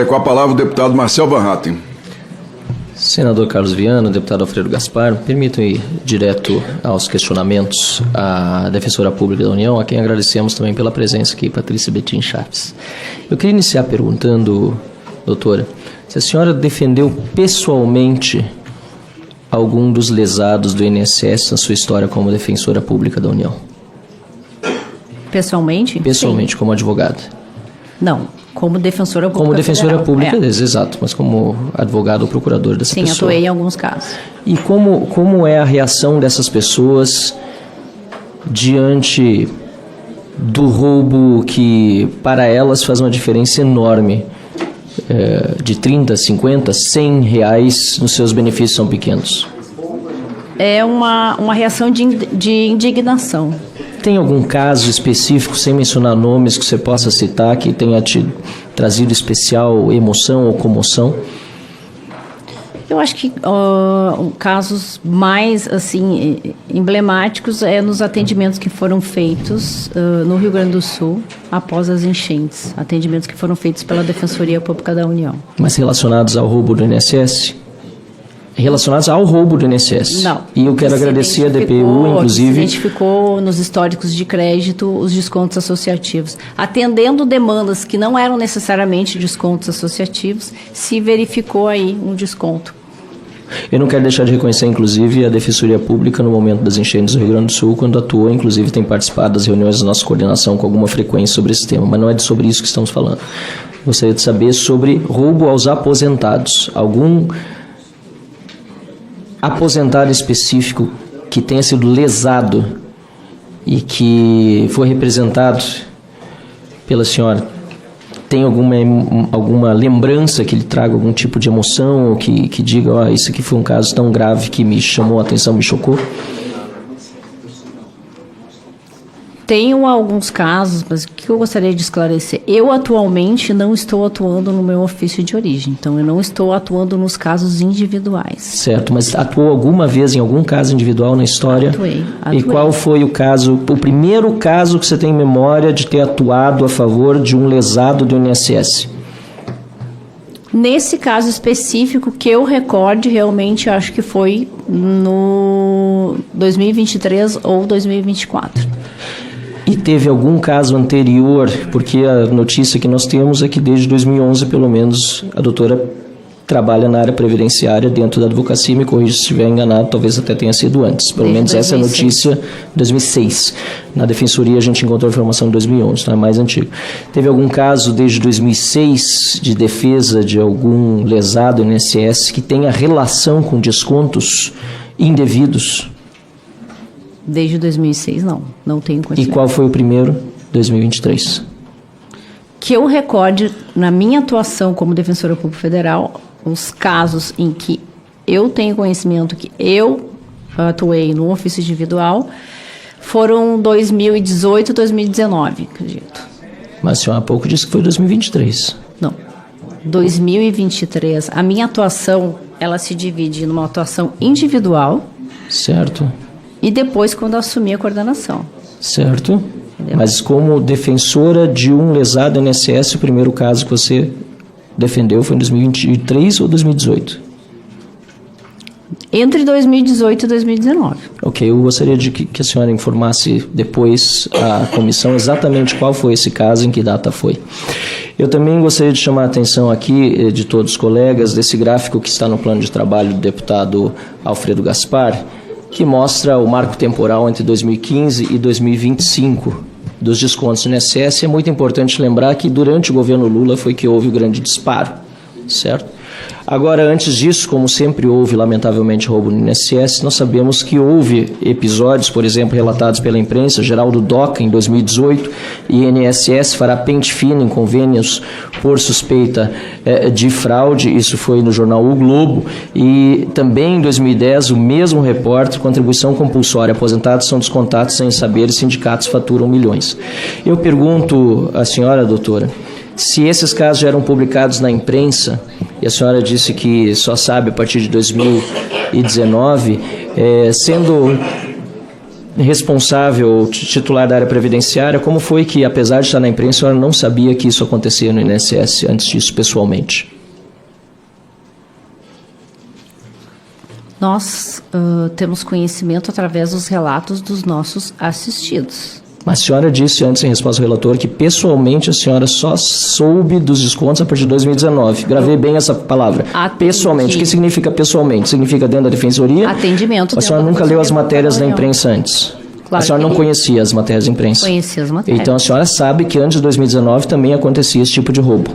Com a palavra o deputado Marcel Van Hatten. Senador Carlos Viana, deputado Alfredo Gaspar, permitam ir direto aos questionamentos à Defensora Pública da União, a quem agradecemos também pela presença aqui, Patrícia Betim Chaves. Eu queria iniciar perguntando, doutora, se a senhora defendeu pessoalmente algum dos lesados do INSS na sua história como Defensora Pública da União? Pessoalmente? Pessoalmente, sim. Como advogada? Não. Como defensora pública. Como defensora federal. pública, exato, mas como advogado ou procurador dessa pessoa. Sim, atuei em alguns casos. E como é a reação dessas pessoas diante do roubo que, para elas, faz uma diferença enorme, de 30, 50, 100 reais nos seus benefícios são pequenos? É uma reação de indignação. Tem algum caso específico, sem mencionar nomes, que você possa citar, que tenha te trazido especial emoção ou comoção? Eu acho que casos mais assim emblemáticos nos atendimentos que foram feitos no Rio Grande do Sul após as enchentes, atendimentos que foram feitos pela Defensoria Pública da União. Mas relacionados ao roubo do INSS? Relacionados ao roubo do INSS. Não. E eu quero agradecer a DPU, inclusive... Se identificou nos históricos de crédito os descontos associativos. Atendendo demandas que não eram necessariamente descontos associativos, se verificou aí um desconto. Eu não quero deixar de reconhecer, inclusive, a Defensoria Pública no momento das enchentes do Rio Grande do Sul, quando atuou, inclusive tem participado das reuniões da nossa coordenação com alguma frequência sobre esse tema, mas não é sobre isso que estamos falando. Gostaria de saber sobre roubo aos aposentados. Algum aposentado específico que tenha sido lesado e que foi representado pela senhora, tem alguma lembrança que lhe traga algum tipo de emoção ou que diga, isso aqui foi um caso tão grave que me chamou a atenção, me chocou? Tenho alguns casos, mas o que eu gostaria de esclarecer? Eu, atualmente, não estou atuando no meu ofício de origem. Então, eu não estou atuando nos casos individuais. Certo, mas atuou alguma vez em algum caso individual na história? Atuei. E qual foi o primeiro caso que você tem em memória de ter atuado a favor de um lesado do INSS? Nesse caso específico, que eu recorde, realmente acho que foi no 2023 ou 2024. E teve algum caso anterior, porque a notícia que nós temos é que desde 2011, pelo menos, a doutora trabalha na área previdenciária dentro da advocacia, me corrija se estiver enganado, talvez até tenha sido antes. Pelo menos 2006. Essa é a notícia de 2006. Na Defensoria a gente encontrou a informação de 2011, então é mais antigo. Teve algum caso desde 2006 de defesa de algum lesado INSS que tenha relação com descontos indevidos? Desde 2006, não tenho conhecimento. E qual foi o primeiro? 2023. Que eu recorde, na minha atuação como Defensora Pública Federal, os casos em que eu tenho conhecimento que eu atuei no ofício individual, foram 2018 e 2019, acredito. Mas a senhora há pouco disse que foi 2023. Não. 2023. A minha atuação, ela se divide numa atuação individual. Certo. E depois, quando assumi a coordenação. Certo. Entendeu? Mas como defensora de um lesado INSS, o primeiro caso que você defendeu foi em 2023 ou 2018? Entre 2018 e 2019. Ok, eu gostaria de que a senhora informasse depois a comissão exatamente qual foi esse caso, em que data foi. Eu também gostaria de chamar a atenção aqui de todos os colegas desse gráfico que está no plano de trabalho do deputado Alfredo Gaspar, que mostra o marco temporal entre 2015 e 2025 dos descontos do INSS. É muito importante lembrar que durante o governo Lula foi que houve o grande disparo, certo? Agora, antes disso, como sempre houve, lamentavelmente, roubo no INSS, nós sabemos que houve episódios, por exemplo, relatados pela imprensa, Geraldo Doca, em 2018, e INSS fará pente fino em convênios por suspeita de fraude, isso foi no jornal O Globo, e também em 2010, o mesmo repórter, contribuição compulsória, aposentados são descontados sem saber, sindicatos faturam milhões. Eu pergunto à senhora, doutora, se esses casos já eram publicados na imprensa, e a senhora disse que só sabe a partir de 2019, sendo responsável, titular da área previdenciária, como foi que, apesar de estar na imprensa, a senhora não sabia que isso acontecia no INSS antes disso, pessoalmente? Nós temos conhecimento através dos relatos dos nossos assistidos. Mas a senhora disse antes, em resposta ao relator, que pessoalmente a senhora só soube dos descontos a partir de 2019. Gravei bem essa palavra. Pessoalmente. O que significa pessoalmente? Significa dentro da defensoria? Atendimento. A senhora nunca leu as matérias da imprensa antes? Claro, a senhora não conhecia as matérias da imprensa? Conhecia as matérias. Então a senhora sabe que antes de 2019 também acontecia esse tipo de roubo?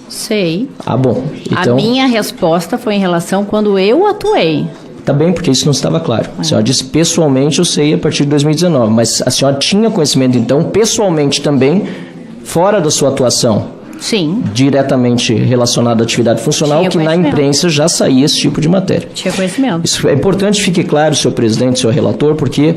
Sei. Ah, bom. Então, a minha resposta foi em relação quando eu atuei. Tá bem, porque isso não estava claro. A senhora disse pessoalmente, eu sei a partir de 2019, mas a senhora tinha conhecimento, então, pessoalmente também, fora da sua atuação? Sim. Diretamente relacionada à atividade funcional, que na imprensa já saía esse tipo de matéria. Tinha conhecimento. Isso é importante, fique claro, senhor presidente, senhor relator, porque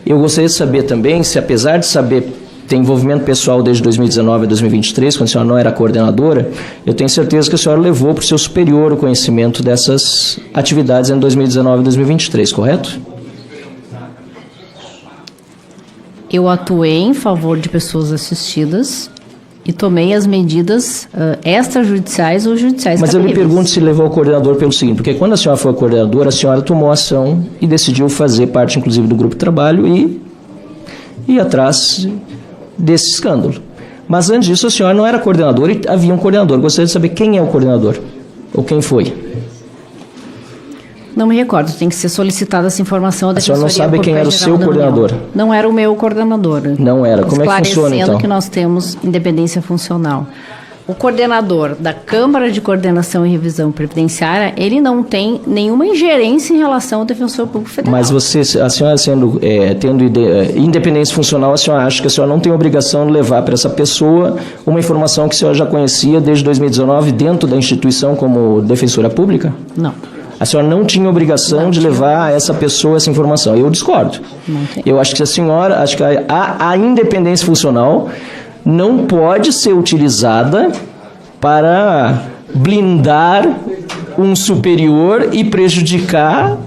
eu gostaria de saber também se, apesar de saber ter envolvimento pessoal desde 2019 a 2023, quando a senhora não era coordenadora, eu tenho certeza que a senhora levou para o seu superior o conhecimento dessas atividades em 2019 e 2023, correto? Eu atuei em favor de pessoas assistidas e tomei as medidas extrajudiciais ou judiciais. Mas cabíveis. eu lhe pergunto se levou ao coordenador pelo seguinte, porque quando a senhora foi coordenadora, a senhora tomou ação e decidiu fazer parte, inclusive, do grupo de trabalho e ir atrás desse escândalo. Mas antes disso, a senhora não era coordenadora e havia um coordenador. Gostaria de saber quem é o coordenador, ou quem foi. Não me recordo, tem que ser solicitada essa informação. A senhora não sabe quem era o seu coordenador? Não era o meu coordenador. Não era. Como é que funciona, então? Esclarecendo que nós temos independência funcional. O coordenador da Câmara de Coordenação e Revisão Previdenciária, ele não tem nenhuma ingerência em relação ao Defensor Público Federal. Mas a senhora tendo independência funcional, a senhora acha que a senhora não tem obrigação de levar para essa pessoa uma informação que a senhora já conhecia desde 2019 dentro da instituição como defensora pública? Não. A senhora não tinha obrigação de levar a essa pessoa essa informação. Eu discordo. Eu acho que a independência funcional não pode ser utilizada para blindar um superior e prejudicar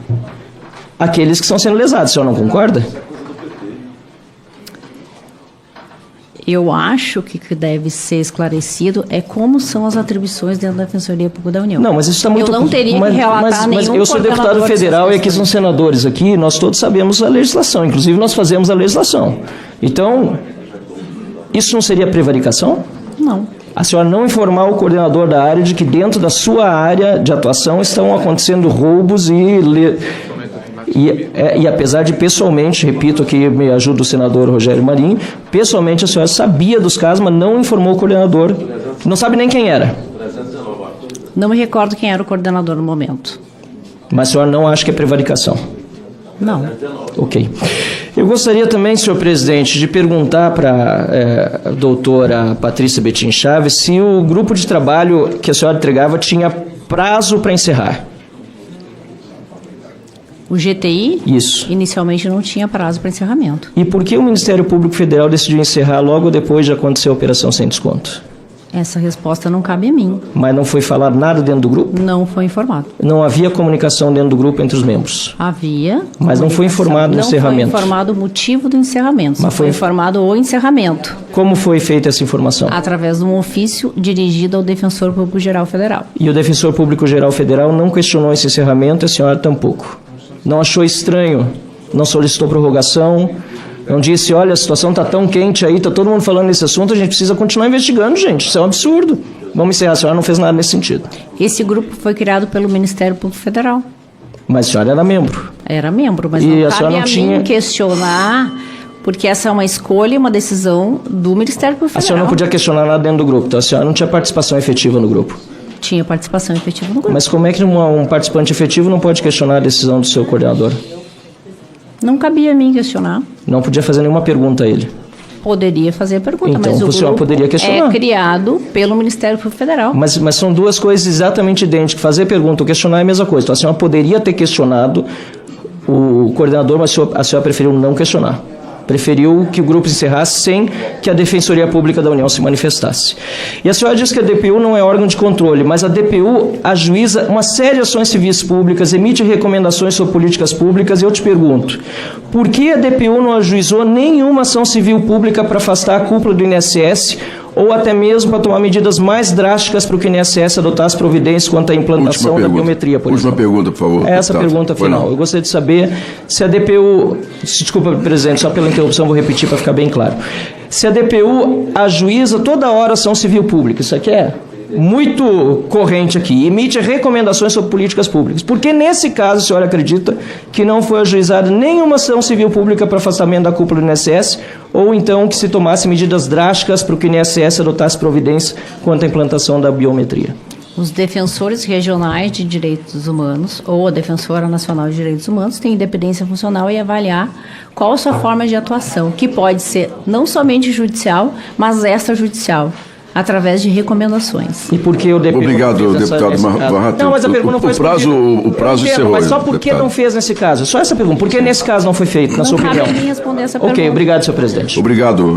aqueles que estão sendo lesados. O senhor não concorda? Eu acho que o que deve ser esclarecido é como são as atribuições dentro da Defensoria Pública da União. Não, mas isso está muito... Eu não teria que relatar mas nenhum eu sou deputado federal e aqui são senadores aqui, nós todos sabemos a legislação, inclusive nós fazemos a legislação. Então, isso não seria prevaricação? Não. A senhora não informar o coordenador da área de que dentro da sua área de atuação estão acontecendo roubos e apesar de pessoalmente, repito aqui, me ajuda o senador Rogério Marinho, pessoalmente a senhora sabia dos casos, mas não informou o coordenador, não sabe nem quem era. Não me recordo quem era o coordenador no momento. Mas a senhora não acha que é prevaricação? Não. Ok. Eu gostaria também, senhor presidente, de perguntar para a doutora Patrícia Betim Chaves se o grupo de trabalho que a senhora entregava tinha prazo para encerrar. O GTI? Isso. Inicialmente não tinha prazo para encerramento. E por que o Ministério Público Federal decidiu encerrar logo depois de acontecer a operação sem desconto? Essa resposta não cabe a mim. Mas não foi falado nada dentro do grupo? Não foi informado. Não havia comunicação dentro do grupo entre os membros? Havia. Mas não foi informado o encerramento? Não foi informado o motivo do encerramento. Mas foi informado o encerramento. Como foi feita essa informação? Através de um ofício dirigido ao Defensor Público Geral Federal. E o Defensor Público Geral Federal não questionou esse encerramento, a senhora tampouco? Não achou estranho? Não solicitou prorrogação? Não disse, olha, a situação está tão quente aí, está todo mundo falando nesse assunto, a gente precisa continuar investigando, gente. Isso é um absurdo. Vamos encerrar, a senhora não fez nada nesse sentido. Esse grupo foi criado pelo Ministério Público Federal. Mas a senhora era membro. Era membro, mas e não a cabe não a tinha... mim questionar, porque essa é uma escolha e uma decisão do Ministério Público Federal. A senhora não podia questionar nada dentro do grupo, então a senhora não tinha participação efetiva no grupo. Tinha participação efetiva no grupo. Mas como é que um participante efetivo não pode questionar a decisão do seu coordenador? Não cabia a mim questionar. Não podia fazer nenhuma pergunta a ele? Poderia fazer a pergunta, então, mas o grupo poderia questionar. É criado pelo Ministério Público Federal. Mas são duas coisas exatamente idênticas. Fazer pergunta ou questionar é a mesma coisa. Então a senhora poderia ter questionado o coordenador, mas a senhora preferiu não questionar. Preferiu que o grupo encerrasse sem que a Defensoria Pública da União se manifestasse. E a senhora diz que a DPU não é órgão de controle, mas a DPU ajuiza uma série de ações civis públicas, emite recomendações sobre políticas públicas, e eu te pergunto, por que a DPU não ajuizou nenhuma ação civil pública para afastar a cúpula do INSS ou até mesmo para tomar medidas mais drásticas para que o INSS adotasse providências quanto à implantação da biometria, por Última exemplo? pergunta, por favor. Essa deputado. pergunta Foi final. não. Eu gostaria de saber se a DPU... Desculpa, presidente, só pela interrupção, vou repetir para ficar bem claro. Se a DPU ajuiza toda hora ação civil pública, isso aqui é muito corrente aqui, emite recomendações sobre políticas públicas. Por que, nesse caso, a senhora acredita que não foi ajuizada nenhuma ação civil pública para afastamento da cúpula do INSS, ou então que se tomasse medidas drásticas para que o INSS adotasse providências quanto à implantação da biometria? Os defensores regionais de direitos humanos ou a Defensora Nacional de Direitos Humanos têm independência funcional e avaliar qual a sua forma de atuação, que pode ser não somente judicial, mas extrajudicial, através de recomendações. E por que o DPU Obrigado, não fez deputado nesse caso? Barratem. Não, mas a pergunta não foi respondida. O prazo Eu entendo, encerrou. mas só por que deputado. não fez nesse caso? Só essa pergunta. Por que nesse caso não foi feito, na Não sua cabe opinião? a mim responder essa Ok, pergunta. obrigado, senhor presidente. Obrigado.